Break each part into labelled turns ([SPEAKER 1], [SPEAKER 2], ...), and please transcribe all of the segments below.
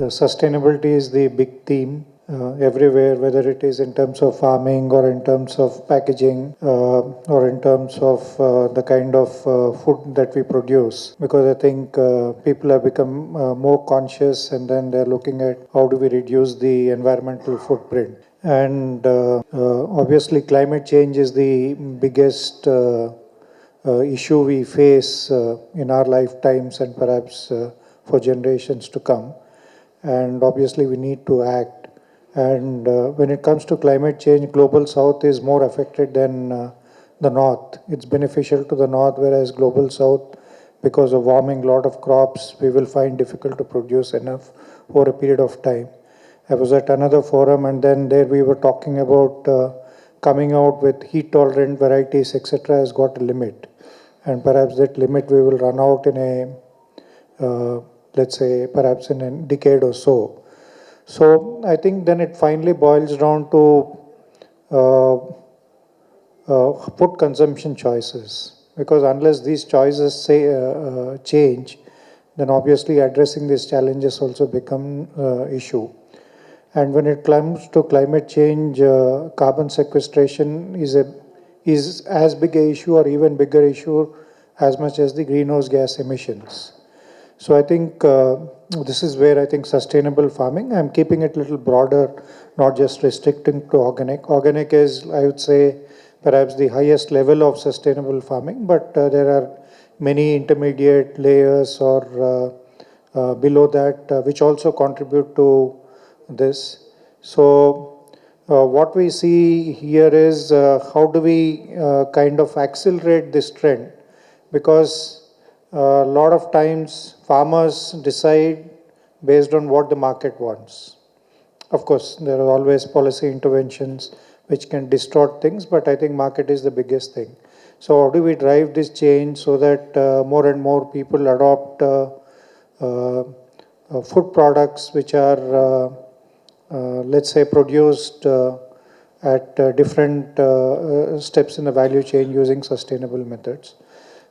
[SPEAKER 1] sustainability is the big theme everywhere, whether it is in terms of farming or in terms of packaging or in terms of the kind of food that we produce. Because I think people have become more conscious, and then they're looking at how do we reduce the environmental footprint. And obviously climate change is the biggest issue we face in our lifetimes and perhaps for generations to come. And obviously we need to act. And when it comes to climate change, Global South is more affected than the North. It's beneficial to the North, whereas Global South, because of warming, lot of crops, we will find difficult to produce enough over a period of time. I was at another forum, and then there we were talking about coming out with heat-tolerant varieties, etc. has got a limit. And perhaps that limit we will run out in a, let's say, perhaps in a decade or so. So I think then it finally boils down to food consumption choices. Because unless these choices change, then obviously addressing these challenges also become issue. And when it comes to climate change, carbon sequestration is as big a issue or even bigger issue as much as the greenhouse gas emissions. So I think this is where I think sustainable farming, I'm keeping it a little broader, not just restricting to organic. Organic is, I would say, perhaps the highest level of sustainable farming, but there are many intermediate layers or below that which also contribute to this. So what we see here is how do we kind of accelerate this trend, because a lot of times farmers decide based on what the market wants. Of course, there are always policy interventions which can distort things, but I think market is the biggest thing. So how do we drive this change so that more and more people adopt food products which are, let's say, produced at different steps in the value chain using sustainable methods.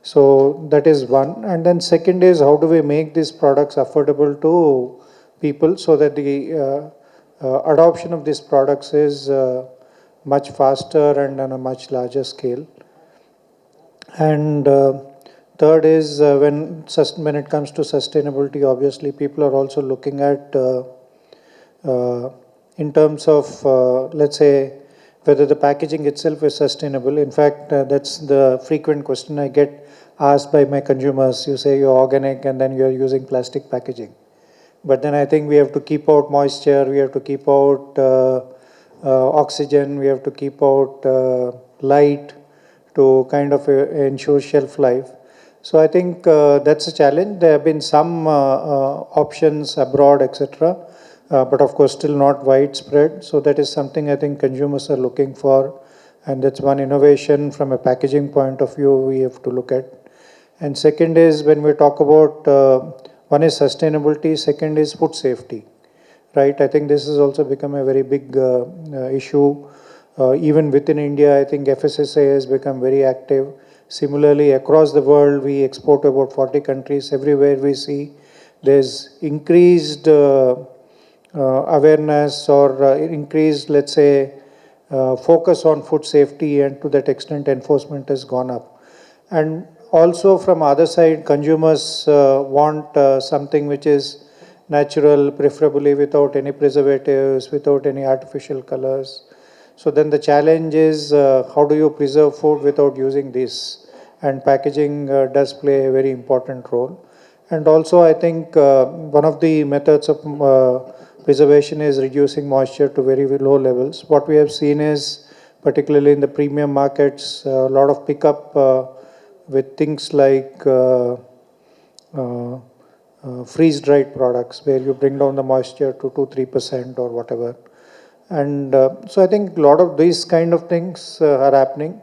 [SPEAKER 1] So that is one. And then second is how do we make these products affordable to people so that the adoption of these products is much faster and on a much larger scale. And third is when it comes to sustainability, obviously people are also looking at in terms of, let's say, whether the packaging itself is sustainable. In fact, that's the frequent question I get asked by my consumers. You say you're organic and then you're using plastic packaging. But then I think we have to keep out moisture, we have to keep out oxygen, we have to keep out light to kind of ensure shelf life. So I think that's a challenge. There have been some options abroad, etc. But of course still not widespread. So that is something I think consumers are looking for. And that's one innovation from a packaging point of view we have to look at. And second is when we talk about, one is sustainability, second is food safety, right? I think this has also become a very big issue. Even within India, I think FSSAI has become very active. Similarly, across the world, we export to about 40 countries. Everywhere we see there's increased awareness or increased, let's say, focus on food safety, and to that extent enforcement has gone up. And also from other side, consumers want something which is natural, preferably without any preservatives, without any artificial colors. So then the challenge is how do you preserve food without using this? And packaging does play a very important role. And also I think one of the methods of preservation is reducing moisture to very, very low levels. What we have seen is, particularly in the premium markets, a lot of pickup with things like freeze-dried products, where you bring down the moisture to 2-3% or whatever. And so I think a lot of these kind of things are happening.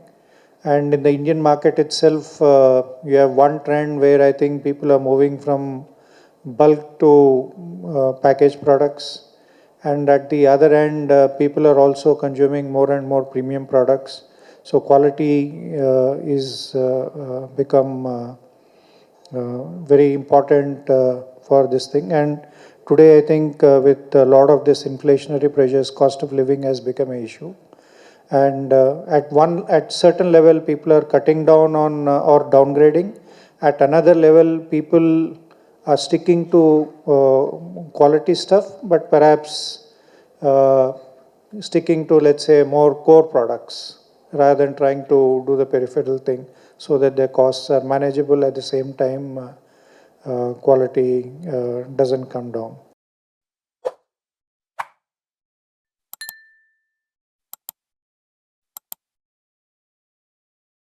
[SPEAKER 1] And in the Indian market itself, you have one trend where I think people are moving from bulk to packaged products. And at the other end, people are also consuming more and more premium products. So quality is become very important for this thing. And today I think with a lot of this inflationary pressures, cost of living has become an issue. And at certain level, people are cutting down on or downgrading. At another level, people are sticking to quality stuff, but perhaps sticking to, let's say, more core products rather than trying to do the peripheral thing, so that their costs are manageable. At the same time, quality doesn't come down.